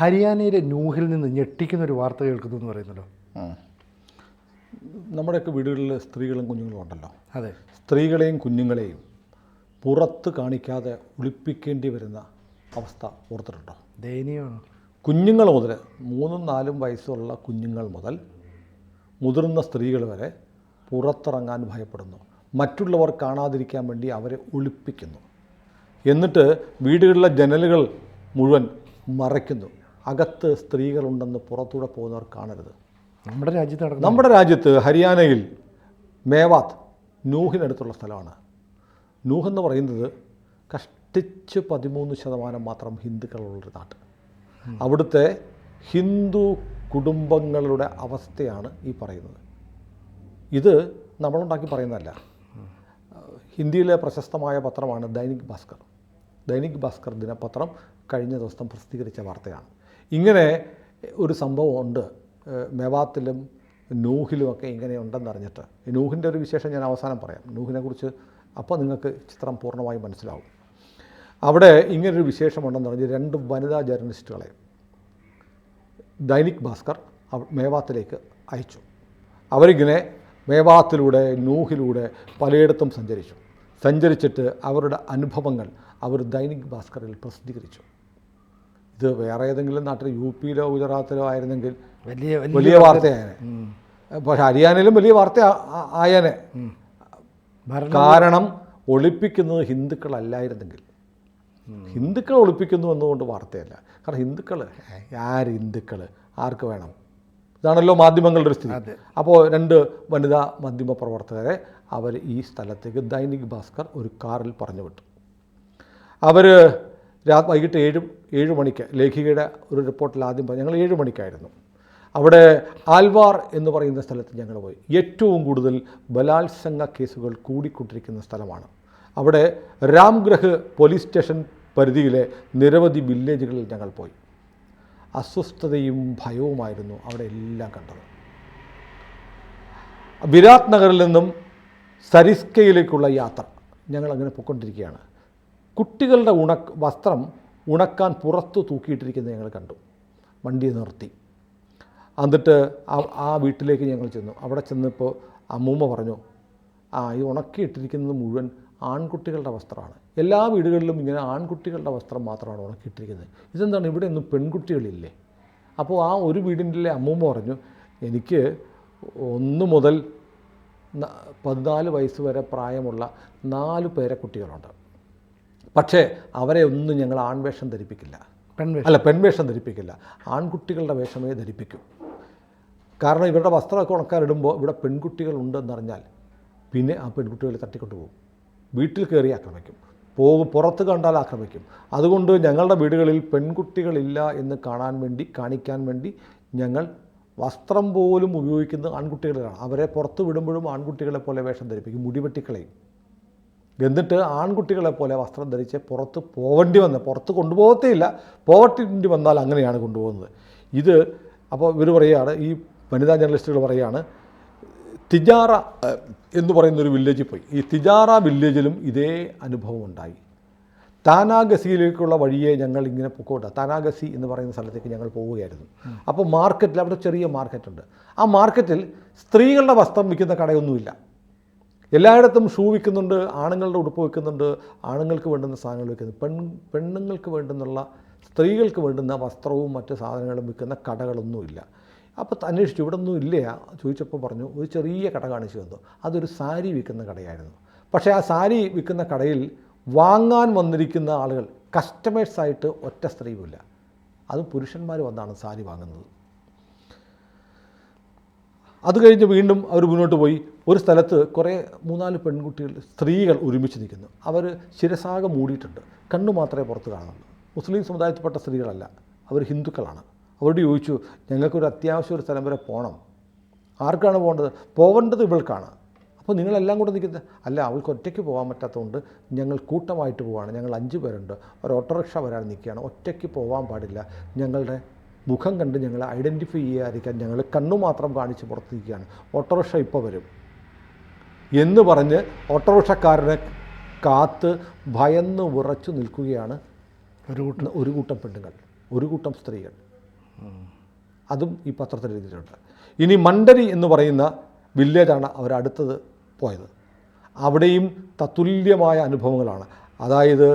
ഹരിയാനയിലെ നൂഹിൽ നിന്ന് ഞെട്ടിക്കുന്നൊരു വാർത്ത കേൾക്കുന്നു എന്ന് പറയുന്നല്ലോ. നമ്മുടെയൊക്കെ വീടുകളിൽ സ്ത്രീകളും കുഞ്ഞുങ്ങളും ഉണ്ടല്ലോ. അതെ, സ്ത്രീകളെയും കുഞ്ഞുങ്ങളെയും പുറത്ത് കാണിക്കാതെ ഒളിപ്പിക്കേണ്ടി വരുന്ന അവസ്ഥ ഓർത്തിട്ടുണ്ടോ? ദയനീയമാണ്. കുഞ്ഞുങ്ങൾ മുതൽ 3-4 വയസ്സുള്ള കുഞ്ഞുങ്ങൾ മുതൽ മുതിർന്ന സ്ത്രീകൾ വരെ പുറത്തിറങ്ങാൻ ഭയപ്പെടുന്നു. മറ്റുള്ളവർ കാണാതിരിക്കാൻ വേണ്ടി അവരെ ഒളിപ്പിക്കുന്നു. എന്നിട്ട് വീടുകളിലെ ജനലുകൾ മുഴുവൻ മറയ്ക്കുന്നു. അകത്ത് സ്ത്രീകളുണ്ടെന്ന് പുറത്തൂടെ പോകുന്നവർ കാണരുത്. നമ്മുടെ രാജ്യത്ത് ഹരിയാനയിൽ മേവാത്ത് നൂഹിനടുത്തുള്ള സ്ഥലമാണ്. നൂഹ് എന്ന് പറയുന്നത് കഷ്ടിച്ച് 13% മാത്രം ഹിന്ദുക്കളുള്ളൊരു നാട്. അവിടുത്തെ ഹിന്ദു കുടുംബങ്ങളുടെ അവസ്ഥയാണ് ഈ പറയുന്നത്. ഇത് നമ്മളുണ്ടാക്കി പറയുന്നതല്ല. ഹിന്ദിയിലെ പ്രശസ്തമായ പത്രമാണ് ദൈനിക് ഭാസ്കർ. ദൈനിക് ഭാസ്കർ ദിനപത്രം കഴിഞ്ഞ ദിവസം പ്രസിദ്ധീകരിച്ച വാർത്തയാണ്. ഇങ്ങനെ ഒരു സംഭവം ഉണ്ട്. മേവാത്തിലും നൂഹിലുമൊക്കെ ഇങ്ങനെ ഉണ്ടെന്നറിഞ്ഞിട്ട് നൂഹിൻ്റെ ഒരു വിശേഷം ഞാൻ അവസാനം പറയാം. നൂഹിനെക്കുറിച്ച് അപ്പോൾ നിങ്ങൾക്ക് ചിത്രം പൂർണ്ണമായി മനസ്സിലാവും. അവിടെ ഇങ്ങനൊരു വിശേഷമുണ്ടെന്ന് പറഞ്ഞ് 2 വനിതാ ജേർണലിസ്റ്റുകളെ ദൈനിക് ഭാസ്കർ മേവാത്തിലേക്ക് അയച്ചു. അവരിങ്ങനെ മേവാത്തിലൂടെ നൂഹിലൂടെ പലയിടത്തും സഞ്ചരിച്ചിട്ട് അവരുടെ അനുഭവങ്ങൾ അവർ ദൈനിക് ഭാസ്കറിൽ പ്രസിദ്ധീകരിച്ചു. ഇത് വേറെ ഏതെങ്കിലും നാട്ടിൽ UP-യിലോ ഗുജറാത്തിലോ ആയിരുന്നെങ്കിൽ വലിയ വാർത്തയായനെ. പക്ഷേ ഹരിയാനയിലും വലിയ വാർത്ത ആയനെ. കാരണം ഒളിപ്പിക്കുന്നത് ഹിന്ദുക്കളല്ലായിരുന്നെങ്കിൽ. ഹിന്ദുക്കൾ ഒളിപ്പിക്കുന്നു എന്നുകൊണ്ട് വാർത്തയല്ല. കാരണം ഹിന്ദുക്കൾ ആർക്ക് വേണം? ഇതാണല്ലോ മാധ്യമങ്ങളുടെ ഒരു സ്ഥിതി. അപ്പോൾ 2 വനിതാ മാധ്യമ പ്രവർത്തകരെ അവർ ഈ സ്ഥലത്തേക്ക് ദൈനിക് ഭാസ്കർ ഒരു കാറിൽ പറഞ്ഞു വിട്ടു. അവർ വൈകിട്ട് 7 മണിക്ക് ലേഖികയുടെ ഒരു റിപ്പോർട്ടിൽ ആദ്യം പറഞ്ഞു, ഞങ്ങൾ 7 മണിക്കായിരുന്നു അവിടെ ആൽവാർ എന്ന് പറയുന്ന സ്ഥലത്ത് ഞങ്ങൾ പോയി. ഏറ്റവും കൂടുതൽ ബലാത്സംഗ കേസുകൾ കൂടിക്കൊണ്ടിരിക്കുന്ന സ്ഥലമാണ്. അവിടെ രാംഗ്രഹ് പോലീസ് സ്റ്റേഷൻ പരിധിയിലെ നിരവധി വില്ലേജുകളിൽ ഞങ്ങൾ പോയി. അസ്വസ്ഥതയും ഭയവുമായിരുന്നു അവിടെ എല്ലാം കണ്ടത്. വിരാട് നഗറിൽ നിന്നും സരിസ്കയിലേക്കുള്ള യാത്ര ഞങ്ങൾ അങ്ങനെ പോയിക്കൊണ്ടിരിക്കുകയാണ്. കുട്ടികളുടെ വസ്ത്രം ഉണക്കാൻ പുറത്ത് തൂക്കിയിട്ടിരിക്കുന്നത് ഞങ്ങൾ കണ്ടു. വണ്ടി നിർത്തി. എന്നിട്ട് ആ വീട്ടിലേക്ക് ഞങ്ങൾ ചെന്നു. അവിടെ ചെന്നപ്പോൾ അമ്മൂമ്മ പറഞ്ഞു, ഈ ഉണക്കിയിട്ടിരിക്കുന്നത് മുഴുവൻ ആൺകുട്ടികളുടെ വസ്ത്രമാണ്. എല്ലാ വീടുകളിലും ഇങ്ങനെ ആൺകുട്ടികളുടെ വസ്ത്രം മാത്രമാണ് ഉണക്കിയിട്ടിരിക്കുന്നത്. ഇതെന്താണ്, ഇവിടെ ഒന്നും പെൺകുട്ടികളില്ലേ? അപ്പോൾ ആ ഒരു വീടിൻ്റെ അമ്മൂമ്മ പറഞ്ഞു, എനിക്ക് 1 മുതൽ 14 വയസ്സ് വരെ പ്രായമുള്ള 4 പേരക്കുട്ടികളുണ്ട്. പക്ഷേ അവരെ ഒന്നും ഞങ്ങൾ ആൺവേഷം ധരിപ്പിക്കില്ല. പെൺവേഷം ധരിപ്പിക്കില്ല. ആൺകുട്ടികളുടെ വേഷമേ ധരിപ്പിക്കും. കാരണം ഇവരുടെ വസ്ത്രമൊക്കെ ഉണക്കാനിടുമ്പോൾ ഇവിടെ പെൺകുട്ടികളുണ്ടെന്നറിഞ്ഞാൽ പിന്നെ ആ പെൺകുട്ടികളെ തട്ടിക്കൊണ്ടു പോകും. വീട്ടിൽ കയറി ആക്രമിക്കും, പുറത്ത് കണ്ടാൽ ആക്രമിക്കും. അതുകൊണ്ട് ഞങ്ങളുടെ വീടുകളിൽ പെൺകുട്ടികളില്ല എന്ന് കാണിക്കാൻ വേണ്ടി ഞങ്ങൾ വസ്ത്രം പോലും ഉപയോഗിക്കുന്നത് ആൺകുട്ടികളാണ്. അവരെ പുറത്ത് വിടുമ്പോഴും ആൺകുട്ടികളെ പോലെ വേഷം ധരിപ്പിക്കും, മുടിവെട്ടിക്കളയും. എന്നിട്ട് ആൺകുട്ടികളെ പോലെ വസ്ത്രം ധരിച്ച് പുറത്ത് കൊണ്ടുപോകത്തേയില്ല, പോകേണ്ടി വന്നാൽ അങ്ങനെയാണ് കൊണ്ടുപോകുന്നത്. ഇത് അപ്പോൾ ഇവർ പറയുകയാണ്, ഈ വനിതാ ജേർണലിസ്റ്റുകൾ പറയുകയാണ്, തിജാറ എന്ന് പറയുന്നൊരു വില്ലേജിൽ പോയി. ഈ തിജാറ വില്ലേജിലും ഇതേ അനുഭവം ഉണ്ടായി. താനാഗസിയിലേക്കുള്ള വഴിയെ ഞങ്ങൾ ഇങ്ങനെ പൊക്കോട്ടെ. താനാഗസി എന്ന് പറയുന്ന സ്ഥലത്തേക്ക് ഞങ്ങൾ പോവുകയായിരുന്നു. അപ്പോൾ മാർക്കറ്റിൽ, അവിടെ ചെറിയ മാർക്കറ്റുണ്ട്. ആ മാർക്കറ്റിൽ സ്ത്രീകളുടെ വസ്ത്രം വിൽക്കുന്ന കടയൊന്നുമില്ല. എല്ലായിടത്തും ഷൂ വിൽക്കുന്നുണ്ട്, ആണുങ്ങളുടെ ഉടുപ്പ് വിൽക്കുന്നുണ്ട്, ആണുങ്ങൾക്ക് വേണ്ടുന്ന സാധനങ്ങൾ വിൽക്കുന്നു. പെണ്ണുങ്ങൾക്ക് വേണ്ടുന്നുള്ള, സ്ത്രീകൾക്ക് വേണ്ടുന്ന വസ്ത്രവും മറ്റ് സാധനങ്ങളും വിൽക്കുന്ന കടകളൊന്നുമില്ല. അപ്പോൾ അന്വേഷിച്ചു, ഇവിടെ ഒന്നും ഇല്ല. ചോദിച്ചപ്പോൾ പറഞ്ഞു, ഒരു ചെറിയ കട കാണിച്ചു തന്നു. അതൊരു സാരി വിൽക്കുന്ന കടയായിരുന്നു. പക്ഷേ ആ സാരി വിൽക്കുന്ന കടയിൽ വാങ്ങാൻ വന്നിരിക്കുന്ന ആളുകൾ കസ്റ്റമേഴ്സായിട്ട് ഒറ്റ സ്ത്രീയുമില്ല. അത് പുരുഷന്മാർ വന്നാണ് സാരി വാങ്ങുന്നത്. അത് കഴിഞ്ഞ് വീണ്ടും അവർ മുന്നോട്ട് പോയി. ഒരു സ്ഥലത്ത് കുറേ 3-4 സ്ത്രീകൾ ഒരുമിച്ച് നിൽക്കുന്നു. അവർ ശിരസാകെ മൂടിയിട്ടുണ്ട്, കണ്ണു മാത്രമേ പുറത്ത് കാണുന്നുള്ളൂ. മുസ്ലിം സമുദായത്തിൽപ്പെട്ട സ്ത്രീകളല്ല, അവർ ഹിന്ദുക്കളാണ്. അവരോട് ചോദിച്ചു, ഞങ്ങൾക്കൊരു അത്യാവശ്യം ഒരു സ്ഥലം വരെ പോകണം. ആർക്കാണ് പോകേണ്ടത് ഇവൾക്കാണ്. അപ്പോൾ നിങ്ങളെല്ലാം കൂടെ നിൽക്കുന്നത്? അല്ല, അവൾക്ക് ഒറ്റയ്ക്ക് പോകാൻ പറ്റാത്തതുകൊണ്ട് ഞങ്ങൾ കൂട്ടമായിട്ട് പോവുകയാണ്. ഞങ്ങൾ 5 പേരുണ്ട്, ഒരു ഓട്ടോറിക്ഷ വരാൻ നിൽക്കുകയാണ്. ഒറ്റയ്ക്ക് പോകാൻ പാടില്ല. ഞങ്ങളുടെ മുഖം കണ്ട് ഞങ്ങളെ ഐഡൻറ്റിഫൈ ചെയ്യാതിരിക്കാൻ ഞങ്ങൾ കണ്ണു മാത്രം കാണിച്ച് പുറത്ത് നിൽക്കുകയാണ്. ഓട്ടോറിക്ഷ ഇപ്പോൾ വരും എന്ന് പറഞ്ഞ് ഓട്ടോറിക്ഷക്കാരനെ കാത്ത് ഭയന്ന് വിറച്ചു നിൽക്കുകയാണ് ഒരു കൂട്ടം പെണ്ണുങ്ങൾ, ഒരു കൂട്ടം സ്ത്രീകൾ. അതും ഈ പത്രത്തിൽ എഴുതിയിട്ടുണ്ട്. ഇനി മണ്ടരി എന്ന് പറയുന്ന വില്ലേജാണ് അവരടുത്തത് പോയത്. അവിടെയും തത്തുല്യമായ അനുഭവങ്ങളാണ്. അതായത്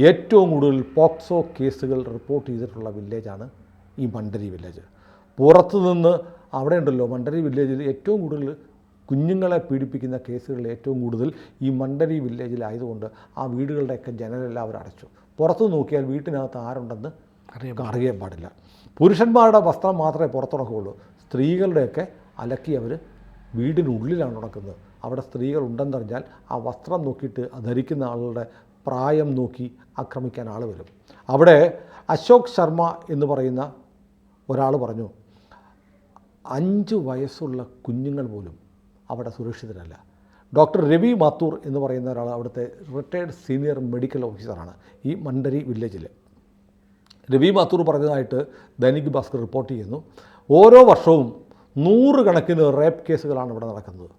ഏറ്റവും കൂടുതൽ പോക്സോ കേസുകൾ റിപ്പോർട്ട് ചെയ്തിട്ടുള്ള വില്ലേജാണ് ഈ മണ്ടരി വില്ലേജ്. പുറത്തു നിന്ന് അവിടെ ഉണ്ടല്ലോ മണ്ടരി വില്ലേജിൽ ഏറ്റവും കൂടുതൽ കുഞ്ഞുങ്ങളെ പീഡിപ്പിക്കുന്ന കേസുകൾ ഏറ്റവും കൂടുതൽ ഈ മണ്ടരി വില്ലേജിലായതുകൊണ്ട് ആ വീടുകളുടെയൊക്കെ ജനലെല്ലാം അവർ അടച്ചു. പുറത്തു നോക്കിയാൽ വീട്ടിനകത്ത് ആരുണ്ടെന്ന് അറിയാൻ പാടില്ല. പുരുഷന്മാരുടെ വസ്ത്രം മാത്രമേ പുറത്തുണക്കുള്ളൂ. സ്ത്രീകളുടെയൊക്കെ അലക്കി അവർ വീടിനുള്ളിലാണ് ഉണക്കുന്നത്. അവിടെ സ്ത്രീകൾ ഉണ്ടെന്നറിഞ്ഞാൽ ആ വസ്ത്രം നോക്കിയിട്ട് ധരിക്കുന്ന ആളുടെ പ്രായം നോക്കി ആക്രമിക്കാൻ ആൾ വരും. അവിടെ അശോക് ശർമ്മ എന്ന് പറയുന്ന ഒരാൾ പറഞ്ഞു, 5 വയസ്സുള്ള കുഞ്ഞുങ്ങൾ പോലും അവിടെ സുരക്ഷിതരല്ല. ഡോക്ടർ രവി മാത്തൂർ എന്ന് പറയുന്ന ഒരാൾ അവിടുത്തെ റിട്ടയർഡ് സീനിയർ മെഡിക്കൽ ഓഫീസറാണ് ഈ മണ്ടരി വില്ലേജിൽ. രവി മാത്തൂർ പറഞ്ഞതായിട്ട് ദൈനിക് ഭാസ്കർ റിപ്പോർട്ട് ചെയ്യുന്നു. ഓരോ വർഷവും 100 കണക്കിന് റേപ്പ് കേസുകളാണ് ഇവിടെ നടക്കുന്നത്.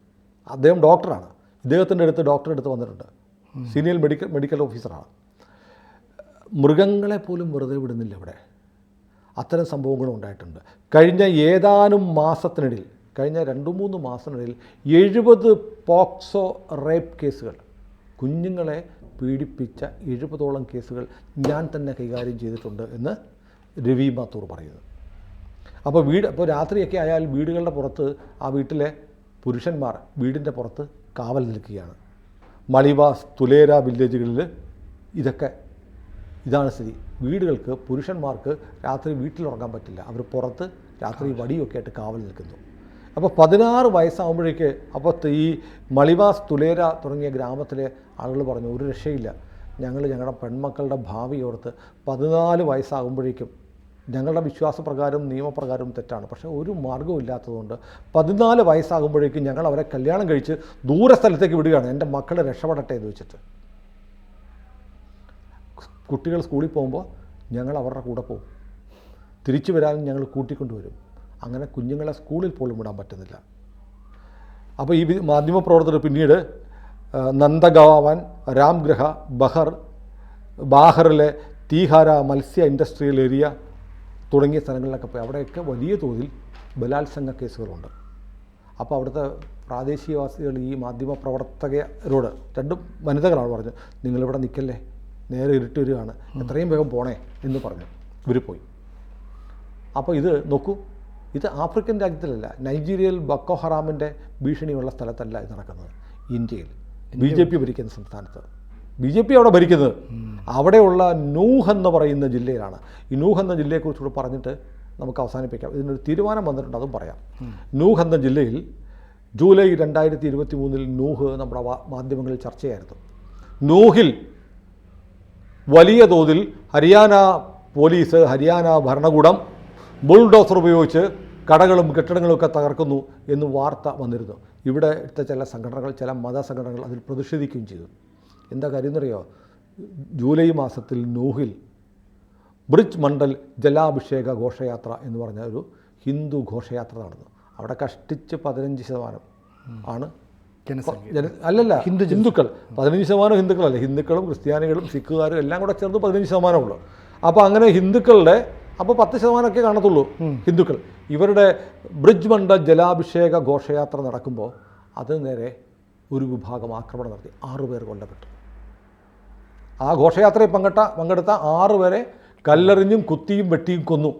അദ്ദേഹം ഡോക്ടറാണ്. ഇദ്ദേഹത്തിൻ്റെ അടുത്ത് ഡോക്ടറെ അടുത്ത് വന്നിട്ടുണ്ട്. സീനിയർ മെഡിക്കൽ ഓഫീസറാണ്. മൃഗങ്ങളെ പോലും വെറുതെ വിടുന്നില്ല ഇവിടെ. അത്തരം സംഭവങ്ങളും ഉണ്ടായിട്ടുണ്ട്. കഴിഞ്ഞ ഏതാനും മാസത്തിനിടയിൽ, കഴിഞ്ഞ 2-3 മാസത്തിനിടയിൽ 70 പോക്സോ റേപ്പ് കേസുകൾ, കുഞ്ഞുങ്ങളെ പീഡിപ്പിച്ച 70ഓളം കേസുകൾ ഞാൻ തന്നെ കൈകാര്യം ചെയ്തിട്ടുണ്ട് എന്ന് രവി മാത്തൂർ പറയുന്നു. അപ്പോൾ രാത്രിയൊക്കെ ആയാൽ വീടുകളുടെ പുറത്ത് ആ വീട്ടിലെ പുരുഷന്മാർ വീടിൻ്റെ പുറത്ത് കാവൽ നിൽക്കുകയാണ്. മളിവാസ്, തുലേര വില്ലേജുകളിൽ ഇതാണ് സ്ഥിതി. വീടുകൾക്ക് പുരുഷന്മാർക്ക് രാത്രി വീട്ടിലുറങ്ങാൻ പറ്റില്ല. അവർ പുറത്ത് രാത്രി വടിയൊക്കെ ആയിട്ട് കാവൽ നിൽക്കുന്നു. അപ്പോൾ 16 വയസ്സാകുമ്പോഴേക്ക് ഈ മളിവാസ്, തുലേര തുടങ്ങിയ ഗ്രാമത്തിലെ ആളുകൾ പറഞ്ഞു, ഒരു രക്ഷയില്ല, ഞങ്ങളുടെ പെൺമക്കളുടെ ഭാവി ഓർത്ത് 14 വയസ്സാകുമ്പോഴേക്കും, ഞങ്ങളുടെ വിശ്വാസപ്രകാരം നിയമപ്രകാരം തെറ്റാണ്, പക്ഷേ ഒരു മാർഗ്ഗവും ഇല്ലാത്തതുകൊണ്ട് 14 വയസ്സാകുമ്പോഴേക്കും ഞങ്ങൾ അവരെ കല്യാണം കഴിച്ച് ദൂര സ്ഥലത്തേക്ക് വിടുകയാണ്, എൻ്റെ മക്കളെ രക്ഷപ്പെടട്ടെ എന്ന് വെച്ചിട്ട്. കുട്ടികൾ സ്കൂളിൽ പോകുമ്പോൾ ഞങ്ങൾ അവരുടെ കൂടെ പോകും, തിരിച്ചു വരാനും ഞങ്ങൾ കൂട്ടിക്കൊണ്ടുവരും. അങ്ങനെ കുഞ്ഞുങ്ങളെ സ്കൂളിൽ പോലും വിടാൻ പറ്റുന്നില്ല. അപ്പോൾ ഈ മാധ്യമപ്രവർത്തകർ പിന്നീട് നന്ദഗാവൻ, രാംഗ്രഹ, ബാഹറിലെ തീഹാര മത്സ്യ ഇൻഡസ്ട്രിയൽ ഏരിയ തുടങ്ങിയ സ്ഥലങ്ങളിലൊക്കെ പോയി അവിടെയൊക്കെ വലിയ തോതിൽ ബലാത്സംഗ കേസുകളുണ്ട്. അപ്പോൾ അവിടുത്തെ പ്രാദേശികവാസികൾ ഈ മാധ്യമപ്രവർത്തകരോട്, 2 വനിതകളാണ് പറഞ്ഞത്, നിങ്ങളിവിടെ നിൽക്കല്ലേ, നേരെ ഇരുട്ടി വരികയാണ്, എത്രയും വേഗം പോണേ എന്ന് പറഞ്ഞു. ഇവർ പോയി. അപ്പോൾ ഇത് നോക്കൂ, ഇത് ആഫ്രിക്കൻ രാജ്യത്തിലല്ല, നൈജീരിയയിൽ ബക്കോ ഹറാമിൻ്റെ ഭീഷണിയുള്ള സ്ഥലത്തല്ല ഇത് നടക്കുന്നത്. ഇന്ത്യയിൽ BJP ഭരിക്കുന്ന സംസ്ഥാനത്ത്, BJP അവിടെ ഭരിക്കുന്നത് അവിടെയുള്ള നൂഹ് എന്ന് പറയുന്ന ജില്ലയിലാണ്. ഈ നൂഹ് എന്ന ജില്ലയെക്കുറിച്ചുകൂടെ പറഞ്ഞിട്ട് നമുക്ക് അവസാനിപ്പിക്കാം. ഇതിനൊരു തീരുമാനം വന്നിട്ടുണ്ട്, അതും പറയാം. നൂഹ് എന്ന ജില്ലയിൽ ജൂലൈ 2023 നൂഹ് നമ്മുടെ മാധ്യമങ്ങളിൽ ചർച്ചയായിരുന്നു. നൂഹിൽ വലിയ തോതിൽ ഹരിയാന പോലീസ്, ഹരിയാന ഭരണകൂടം ബുൾഡോസർ ഉപയോഗിച്ച് കടകളും കെട്ടിടങ്ങളുമൊക്കെ തകർക്കുന്നു എന്ന് വാർത്ത വന്നിരുന്നു. ഇവിടുത്തെ ചില സംഘടനകൾ, ചില മതസംഘടനകൾ അതിൽ പ്രതിഷേധിക്കുകയും ചെയ്തു. എന്താ കാര്യം എന്നറിയോ? ജൂലൈ മാസത്തിൽ നൂഹിൽ ബ്രിജ് മണ്ഡൽ ജലാഭിഷേക ഘോഷയാത്ര എന്ന് പറഞ്ഞ ഒരു ഹിന്ദു ഘോഷയാത്ര നടന്നു. അവിടെ കഷ്ടിച്ച് 15% ആണ് അല്ലല്ല ഹിന്ദുക്കൾ. 15% ഹിന്ദുക്കളല്ല, ഹിന്ദുക്കളും ക്രിസ്ത്യാനികളും സിഖുകാരും എല്ലാം കൂടെ ചേർന്ന് 15% ഉള്ളൂ. അപ്പോൾ അങ്ങനെ ഹിന്ദുക്കളുടെ, അപ്പോൾ 10% കാണത്തുള്ളൂ ഹിന്ദുക്കൾ. ഇവരുടെ ബ്രിജ് മണ്ഡൽ ജലാഭിഷേക ഘോഷയാത്ര നടക്കുമ്പോൾ അതിന് നേരെ ഒരു വിഭാഗം ആക്രമണം നടത്തി. 6 പേർ കൊല്ലപ്പെട്ടു. ആ ഘോഷയാത്രയിൽ പങ്കെടുത്ത 6 പേരെ കല്ലെറിഞ്ഞും കുത്തിയും വെട്ടിയും കൊന്നു.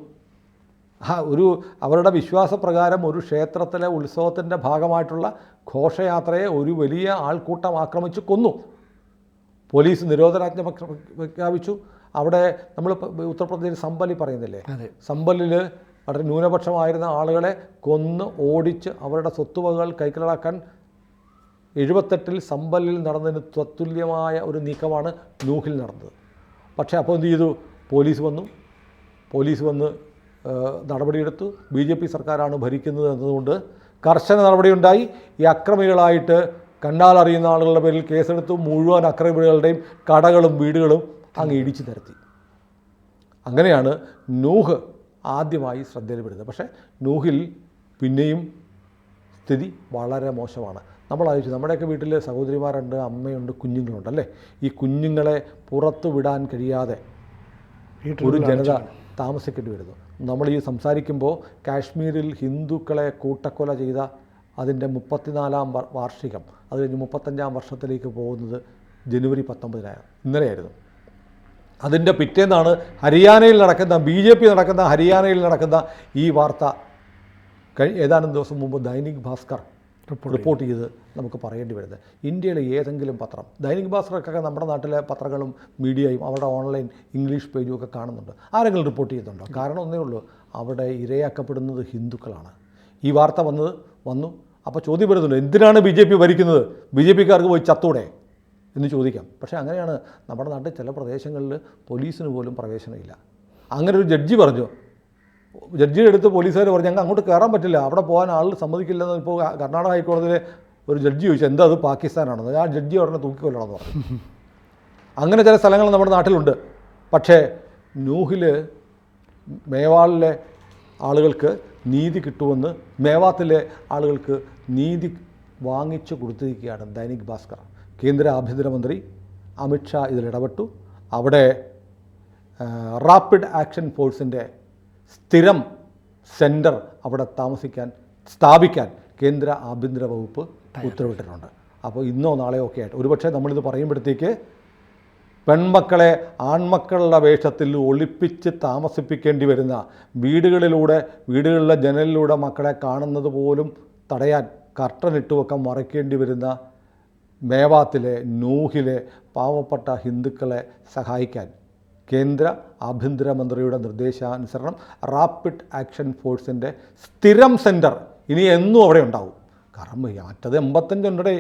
അവരുടെ വിശ്വാസപ്രകാരം ഒരു ക്ഷേത്രത്തിലെ ഉത്സവത്തിൻ്റെ ഭാഗമായിട്ടുള്ള ഘോഷയാത്രയെ ഒരു വലിയ ആൾക്കൂട്ടം ആക്രമിച്ച് കൊന്നു. പോലീസ് നിരോധനാജ്ഞ പ്രഖ്യാപിച്ചു. അവിടെ നമ്മൾ ഉത്തർപ്രദേശിൽ സംബലി പറയുന്നില്ലേ, സംബലിൽ വളരെ ന്യൂനപക്ഷമായിരുന്ന ആളുകളെ കൊന്ന് ഓടിച്ച് അവരുടെ സ്വത്തുവകകൾ കൈക്കലാക്കാൻ 78 സംബലിൽ നടന്നതിന് തത്തുല്യമായ ഒരു നീക്കമാണ് നൂഹിൽ നടന്നത്. പക്ഷേ അപ്പോൾ എന്ത് ചെയ്തു? പോലീസ് വന്ന് നടപടിയെടുത്തു. BJP സർക്കാരാണ് ഭരിക്കുന്നത് എന്നതുകൊണ്ട് കർശന നടപടിയുണ്ടായി. ഈ അക്രമികളായിട്ട് കണ്ടാലറിയുന്ന ആളുകളുടെ പേരിൽ കേസെടുത്തു. മുഴുവൻ അക്രമികളുടെയും കടകളും വീടുകളും അങ്ങ് ഇടിച്ചു നിരത്തി. അങ്ങനെയാണ് നൂഹ് ആദ്യമായി ശ്രദ്ധയിൽപ്പെടുന്നത്. പക്ഷേ നൂഹിൽ പിന്നെയും സ്ഥിതി വളരെ മോശമാണ്. നമ്മൾ ആലോചിച്ചു, നമ്മുടെയൊക്കെ വീട്ടിൽ സഹോദരിമാരുണ്ട്, അമ്മയുണ്ട്, കുഞ്ഞുങ്ങളുണ്ട് അല്ലേ? ഈ കുഞ്ഞുങ്ങളെ പുറത്തു വിടാൻ കഴിയാതെ ഒരു ജനത താമസിക്കേണ്ടി വരുന്നു. നമ്മൾ ഈ സംസാരിക്കുമ്പോൾ കാശ്മീരിൽ ഹിന്ദുക്കളെ കൂട്ടക്കൊല ചെയ്ത അതിൻ്റെ 34-ാം വാർഷികം, അത് കഴിഞ്ഞ് 35-ാം വർഷത്തിലേക്ക് പോകുന്നത് ജനുവരി 19 ഇന്നലെയായിരുന്നു. അതിൻ്റെ പിറ്റേന്നാണ് ഹരിയാനയിൽ നടക്കുന്ന BJP നടക്കുന്ന ഹരിയാനയിൽ നടക്കുന്ന ഈ വാർത്ത ഏതാനും ദിവസം മുമ്പ് ദൈനിക് ഭാസ്കർ റിപ്പോർട്ട് ചെയ്ത് നമുക്ക് പറയേണ്ടി വരുന്നത്. ഇന്ത്യയിലെ ഏതെങ്കിലും പത്രം, ദൈനിക് ഭാസ്കർക്കൊക്കെ നമ്മുടെ നാട്ടിലെ പത്രങ്ങളും മീഡിയയും അവരുടെ ഓൺലൈൻ ഇംഗ്ലീഷ് പേജും ഒക്കെ കാണുന്നുണ്ട്. ആരെങ്കിലും റിപ്പോർട്ട് ചെയ്യുന്നുണ്ടോ? കാരണം ഒന്നേ ഉള്ളൂ, അവിടെ ഇരയാക്കപ്പെടുന്നത് ഹിന്ദുക്കളാണ്. ഈ വാർത്ത വന്നു. അപ്പോൾ ചോദ്യം വരുന്നുണ്ട്, എന്തിനാണ് BJP ഭരിക്കുന്നത്? BJPക്കാർക്ക് പോയി ചത്തൂടെ എന്ന് ചോദിക്കാം. പക്ഷേ അങ്ങനെയാണ് നമ്മുടെ നാട്ടിൽ ചില പ്രദേശങ്ങളിൽ പോലീസിന് പോലും പ്രവേശനമില്ല. അങ്ങനെ ഒരു ജഡ്ജി പറഞ്ഞു, ജഡ്ജിയുടെ അടുത്ത് പോലീസുകാർ പറഞ്ഞു ഞങ്ങൾക്ക് അങ്ങോട്ട് കയറാൻ പറ്റില്ല, അവിടെ പോകാൻ ആളുകൾ സമ്മതിക്കില്ലെന്ന്. ഇപ്പോൾ കർണാടക ഹൈക്കോടതിയിലെ ഒരു ജഡ്ജി ചോദിച്ചു എന്താ അത് പാകിസ്ഥാനാണെന്ന്. ആ ജഡ്ജി ഉടനെ തൂക്കിക്കൊല്ലണമെന്ന് പറഞ്ഞു. അങ്ങനെ ചില സ്ഥലങ്ങൾ നമ്മുടെ നാട്ടിലുണ്ട്. പക്ഷേ നൂഹിൽ മേവാളിലെ ആളുകൾക്ക് നീതി കിട്ടുമെന്ന് മേവാത്തിലെ ആളുകൾക്ക് നീതി വാങ്ങിച്ചു കൊടുത്തിരിക്കുകയാണ് ദൈനിക് ഭാസ്കർ. കേന്ദ്ര ആഭ്യന്തരമന്ത്രി അമിത്ഷാ ഇതിലിടപെട്ടു. അവിടെ റാപ്പിഡ് ആക്ഷൻ ഫോഴ്സിൻ്റെ സ്ഥിരം സെൻറ്റർ അവിടെ സ്ഥാപിക്കാൻ കേന്ദ്ര ആഭ്യന്തര വകുപ്പ് ഉത്തരവിട്ടിട്ടുണ്ട്. അപ്പോൾ ഇന്നോ നാളെയോ ഒക്കെ ആയിട്ട് ഒരുപക്ഷെ നമ്മളിത് പറയുമ്പോഴത്തേക്ക് പെൺമക്കളെ ആൺമക്കളുടെ വേഷത്തിൽ ഒളിപ്പിച്ച് താമസിപ്പിക്കേണ്ടി വരുന്ന, വീടുകളിലെ ജനലിലൂടെ മക്കളെ കാണുന്നത് പോലും തടയാൻ കർട്ടനിട്ടുമൊക്കെ മറയ്ക്കേണ്ടി വരുന്ന മേവാത്തിലെ നൂഹിലെ പാവപ്പെട്ട ഹിന്ദുക്കളെ സഹായിക്കാൻ കേന്ദ്ര ആഭ്യന്തരമന്ത്രിയുടെ നിർദ്ദേശാനുസരണം റാപ്പിഡ് ആക്ഷൻ ഫോഴ്സിൻ്റെ സ്ഥിരം സെൻറ്റർ ഇനി എന്നും അവിടെ ഉണ്ടാവും. കാരണം മറ്റത് 85 ഉണ്ടേ,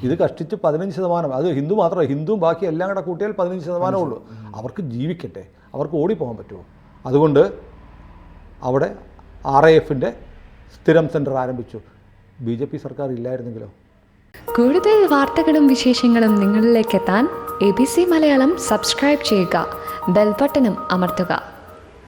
ഇത് കഷ്ടിച്ച് 15%. അത് ഹിന്ദു മാത്രമല്ല, ഹിന്ദുവും ബാക്കി എല്ലാം കൂടെ കൂട്ടിയാൽ 15% ഉള്ളൂ. അവർക്ക് ജീവിക്കട്ടെ, അവർക്ക് ഓടിപ്പോകാൻ പറ്റുമോ? അതുകൊണ്ട് അവിടെ RAFൻ്റെ സ്ഥിരം സെൻറ്റർ ആരംഭിച്ചു. BJP സർക്കാർ ഇല്ലായിരുന്നെങ്കിലോ? കൂടുതൽ വാർത്തകളും വിശേഷങ്ങളും നിങ്ങളിലേക്ക് എത്താൻ ABC മലയാളം സബ്സ്ക്രൈബ് ചെയ്യുക, ബെൽ ബട്ടണും അമർത്തുക.